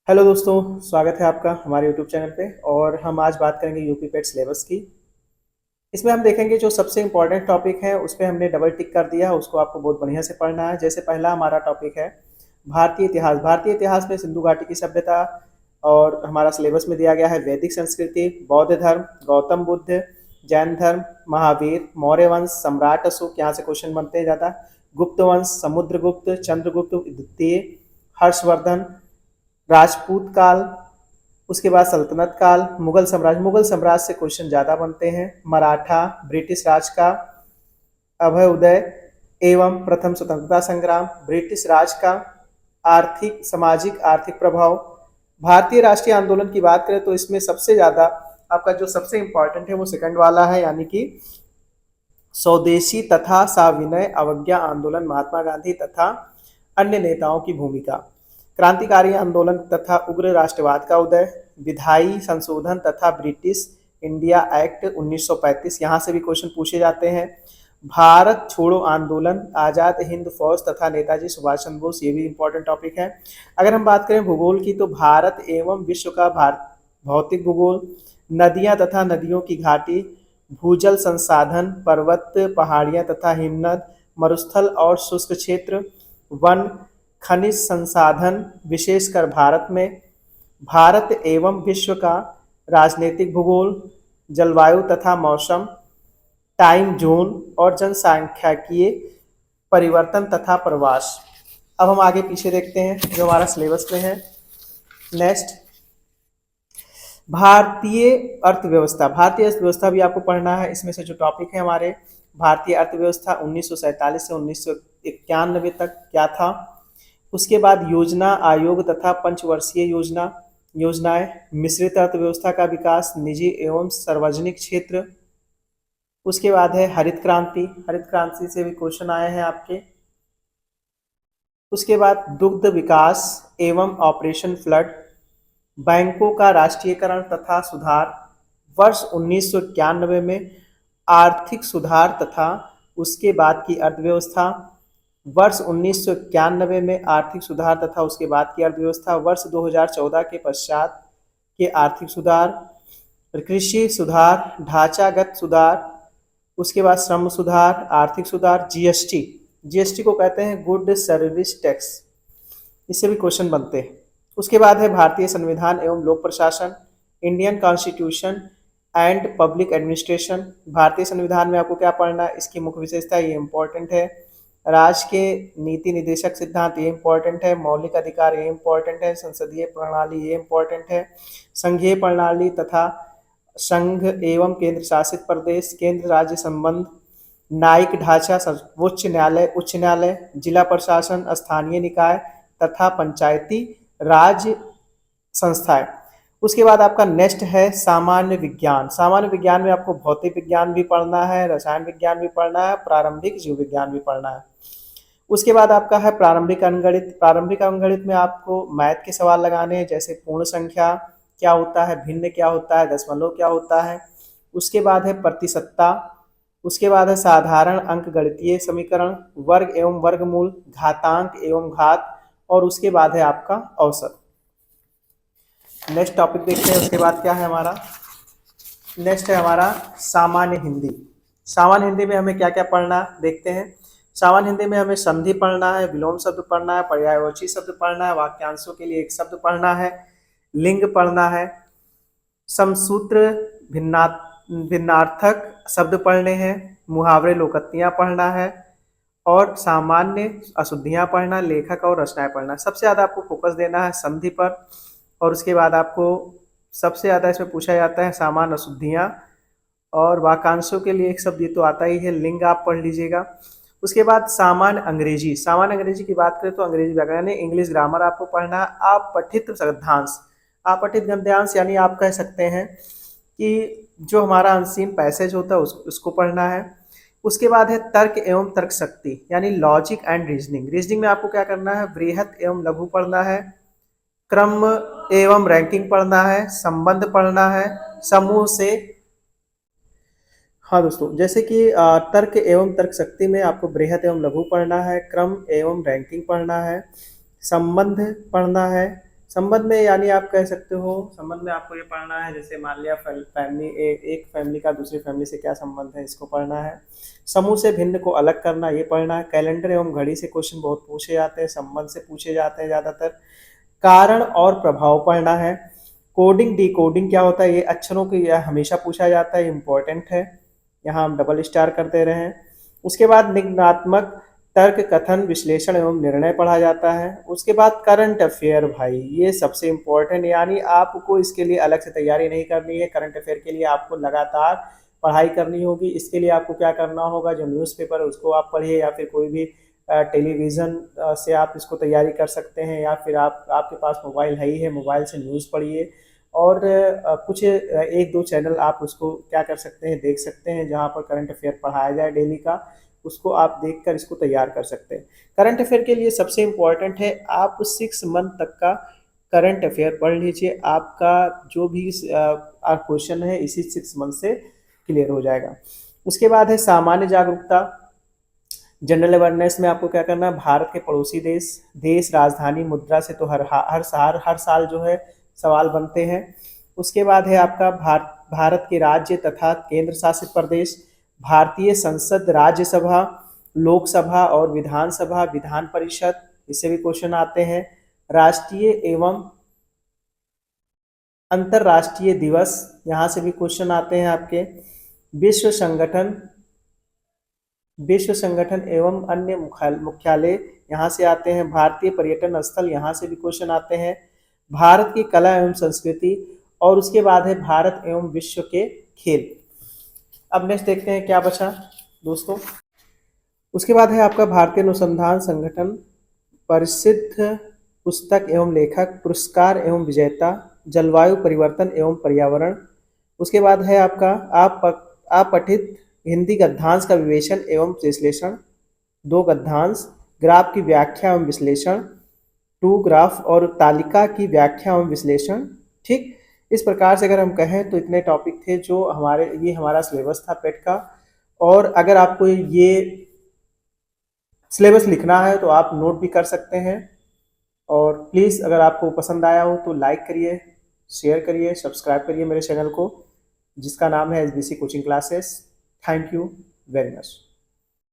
Hello दोस्तों, स्वागत है आपका हमारे यूट्यूब चैनल पे। और हम आज बात करेंगे यूपी पेट सिलेबस की। इसमें हम देखेंगे जो सबसे इम्पोर्टेंट टॉपिक है उस पर हमने डबल टिक कर दिया, उसको आपको बहुत बढ़िया से पढ़ना है। जैसे पहला हमारा टॉपिक है भारतीय इतिहास। भारतीय इतिहास में सिंधु घाटी की सभ्यता, और हमारा सिलेबस में दिया गया है वैदिक संस्कृति, बौद्ध धर्म, गौतम बुद्ध, जैन धर्म, महावीर, मौर्य वंश, सम्राट अशोक, यहाँ से क्वेश्चन बनते हैं ज़्यादा, गुप्त वंश, समुद्रगुप्त, चंद्रगुप्त द्वितीय, हर्षवर्धन, राजपूत काल, उसके बाद सल्तनत काल, मुगल साम्राज्य से क्वेश्चन ज़्यादा बनते हैं, मराठा, ब्रिटिश राज का अभय उदय एवं प्रथम स्वतंत्रता संग्राम, ब्रिटिश राज का आर्थिक सामाजिक आर्थिक प्रभाव। भारतीय राष्ट्रीय आंदोलन की बात करें तो इसमें सबसे ज़्यादा आपका जो सबसे इम्पोर्टेंट है वो सेकंड वाला है, यानी कि स्वदेशी तथा सविनय अवज्ञा आंदोलन, महात्मा गांधी तथा अन्य नेताओं की भूमिका, क्रांतिकारी आंदोलन तथा उग्र राष्ट्रवाद का उदय, विधायी संशोधन तथा ब्रिटिश इंडिया एक्ट 1935, यहाँ से भी क्वेश्चन पूछे जाते हैं, भारत छोड़ो आंदोलन, आज़ाद हिंद फौज तथा नेताजी सुभाष चंद्र बोस, ये भी इम्पोर्टेंट टॉपिक है। अगर हम बात करें भूगोल की तो भारत एवं विश्व का भौतिक भूगोल, नदियाँ तथा नदियों की घाटी, भूजल संसाधन, पर्वत पहाड़ियाँ तथा हिमनद, मरुस्थल और शुष्क क्षेत्र, वन, खनिज संसाधन विशेषकर भारत में, भारत एवं विश्व का राजनीतिक भूगोल, जलवायु तथा मौसम, टाइम जोन और जनसांख्यिकीय परिवर्तन तथा प्रवास। अब हम आगे पीछे देखते हैं जो हमारा सिलेबस में है। नेक्स्ट, भारतीय अर्थव्यवस्था। भारतीय अर्थव्यवस्था भी आपको पढ़ना है। इसमें से जो टॉपिक है हमारे, भारतीय अर्थव्यवस्था 1947 से 1991 तक क्या था, उसके बाद योजना आयोग तथा पंचवर्षीय योजनाएं, मिश्रित अर्थव्यवस्था का विकास, निजी एवं सार्वजनिक क्षेत्र, उसके बाद है हरित क्रांति, हरित क्रांति से भी क्वेश्चन आए हैं आपके, उसके बाद दुग्ध विकास एवं ऑपरेशन फ्लड, बैंकों का राष्ट्रीयकरण तथा सुधार, वर्ष 1991 में आर्थिक सुधार तथा उसके बाद की अर्थव्यवस्था, वर्ष 1991 में आर्थिक सुधार तथा उसके बाद की अर्थव्यवस्था, वर्ष 2014 के पश्चात के आर्थिक सुधार, कृषि सुधार, ढांचागत सुधार, उसके बाद श्रम सुधार, आर्थिक सुधार, जीएसटी, जीएसटी को कहते हैं गुड सर्विस टैक्स, इससे भी क्वेश्चन बनते हैं। उसके बाद है भारतीय संविधान एवं लोक प्रशासन, Indian constitution and public administration. भारतीय संविधान में आपको क्या पढ़ना है, इसकी मुख्य विशेषता, ये इंपॉर्टेंट है, राज्य के नीति निदेशक सिद्धांत, ये इंपॉर्टेंट है, मौलिक अधिकार, ये इंपॉर्टेंट है, संसदीय प्रणाली, ये इंपॉर्टेंट है, संघीय प्रणाली तथा संघ एवं केंद्र शासित प्रदेश, केंद्र राज्य संबंध, न्यायिक ढांचा, सर्वोच्च न्यायालय, उच्च न्यायालय, जिला प्रशासन, स्थानीय निकाय तथा पंचायती राज संस्थाएं। उसके बाद आपका नेक्स्ट है सामान्य विज्ञान। सामान्य विज्ञान में आपको भौतिक विज्ञान भी पढ़ना है, रसायन विज्ञान भी पढ़ना है, प्रारंभिक जीव विज्ञान भी पढ़ना है। उसके बाद आपका है प्रारंभिक अंकगणित। प्रारंभिक अंकगणित में आपको मैथ के सवाल लगाने हैं, जैसे पूर्ण संख्या क्या होता है, भिन्न क्या होता है, दशमलव क्या होता है। उसके बाद है प्रतिशतता, उसके बाद है साधारण अंक गणितीय समीकरण, वर्ग एवं वर्गमूल, घातांक एवं घात, और उसके बाद है आपका औसत। नेक्स्ट टॉपिक देखते हैं। उसके बाद क्या है हमारा, नेक्स्ट है हमारा सामान्य हिंदी। सामान्य हिंदी में हमें क्या क्या पढ़ना देखते हैं। सामान्य हिंदी में हमें संधि पढ़ना है, विलोम शब्द पढ़ना है, पर्यायवाची शब्द पढ़ना है, वाक्यांशों के लिए एक शब्द पढ़ना है, लिंग पढ़ना है, समसूत्र भिन्नार्थक शब्द पढ़ने हैं, मुहावरे लोकोक्तियाँ पढ़ना है, और सामान्य अशुद्धियाँ पढ़ना, लेखक और रचनाएं पढ़ना। सबसे ज़्यादा आपको फोकस देना है संधि पर, और उसके बाद आपको सबसे ज़्यादा इसमें पूछा जाता है सामान्य अशुद्धियाँ, और वाक्यांशों के लिए एक शब्द ये तो आता ही है, लिंग आप पढ़ लीजिएगा। उसके बाद सामान्य अंग्रेजी। सामान्य अंग्रेजी की बात करें तो अंग्रेजी व्याकरण, इंग्लिश ग्रामर आपको पढ़ना है। अपठित गद्यांश, अपठित गद्यांश यानी आप कह सकते हैं कि जो हमारा अनसीन पैसेज होता है उसको पढ़ना है। उसके बाद है तर्क एवं तर्क शक्ति, यानी लॉजिक एंड रीजनिंग। रीजनिंग में आपको क्या करना है, बृहत एवं लघु पढ़ना है, क्रम एवं रैंकिंग पढ़ना है, संबंध पढ़ना है, समूह से। हाँ दोस्तों, जैसे कि तर्क एवं तर्क शक्ति में आपको बृहत एवं लघु पढ़ना है, क्रम एवं रैंकिंग पढ़ना है, संबंध पढ़ना है, संबंध में यानी आप कह सकते हो, संबंध में आपको ये पढ़ना है, जैसे मान लिया फैमिली, एक फैमिली का दूसरी फैमिली से क्या संबंध है, इसको पढ़ना है। समूह से भिन्न को अलग करना, ये पढ़ना है। कैलेंडर एवं घड़ी से क्वेश्चन बहुत पूछे जाते हैं, संबंध से पूछे जाते हैं ज़्यादातर। कारण और प्रभाव पढ़ना है। कोडिंग डिकोडिंग क्या होता है, ये अक्षरों की यह हमेशा पूछा जाता है, इम्पोर्टेंट है, यहाँ हम डबल स्टार कर दे रहे हैं। उसके बाद निगमनात्मक तर्क कथन विश्लेषण एवं निर्णय पढ़ा जाता है। उसके बाद करंट अफेयर, भाई ये सबसे इम्पोर्टेंट, यानी आपको इसके लिए अलग से तैयारी नहीं करनी है। करंट अफेयर के लिए आपको लगातार पढ़ाई करनी होगी। इसके लिए आपको क्या करना होगा, जो न्यूज़पेपर है उसको आप पढ़िए, या फिर कोई भी टेलीविज़न से आप इसको तैयारी कर सकते हैं, या फिर आपके पास मोबाइल है ही है, मोबाइल से न्यूज़ पढ़िए। और कुछ एक दो चैनल आप उसको क्या कर सकते हैं, देख सकते हैं, जहाँ पर करंट अफेयर पढ़ाया जाए डेली का, उसको आप देखकर इसको तैयार कर सकते हैं। करंट अफेयर के लिए सबसे इम्पोर्टेंट है, आप 6 मंथ तक का करंट अफेयर पढ़ लीजिए। आपका जो भी क्वेश्चन है इसी 6 मंथ से क्लियर हो जाएगा। उसके बाद है सामान्य जागरूकता, जनरल अवेयरनेस में आपको क्या करना है, भारत के पड़ोसी देश, देश, राजधानी, मुद्रा से तो हर साल जो है सवाल बनते हैं। उसके बाद है आपका भारत के राज्य तथा केंद्र शासित प्रदेश, भारतीय संसद, राज्यसभा, लोकसभा और विधानसभा, विधान परिषद, इससे भी क्वेश्चन आते हैं। राष्ट्रीय एवं अंतर्राष्ट्रीय दिवस, यहाँ से भी क्वेश्चन आते हैं आपके। विश्व संगठन, विश्व संगठन एवं अन्य मुख्यालय, यहाँ से आते हैं। भारतीय पर्यटन स्थल, यहाँ से भी क्वेश्चन आते हैं। भारत की कला एवं संस्कृति, और उसके बाद है भारत एवं विश्व के खेल। अब नेक्स्ट देखते हैं क्या बचा दोस्तों। उसके बाद है आपका भारतीय अनुसंधान संगठन, प्रसिद्ध पुस्तक एवं लेखक, पुरस्कार एवं विजेता, जलवायु परिवर्तन एवं पर्यावरण। उसके बाद है आपका अपठित हिंदी गद्यांश का विवेचन एवं विश्लेषण, 2 गद्यांश, ग्राफ की व्याख्या एवं विश्लेषण, 2 ग्राफ और तालिका की व्याख्या एवं विश्लेषण। ठीक, इस प्रकार से अगर हम कहें तो इतने टॉपिक थे जो ये हमारा सिलेबस था पेट का। और अगर आपको ये सिलेबस लिखना है तो आप नोट भी कर सकते हैं। और प्लीज़ अगर आपको पसंद आया हो तो लाइक करिए, शेयर करिए, सब्सक्राइब करिए मेरे चैनल को, जिसका नाम है SBC coaching classes. Thank you very much.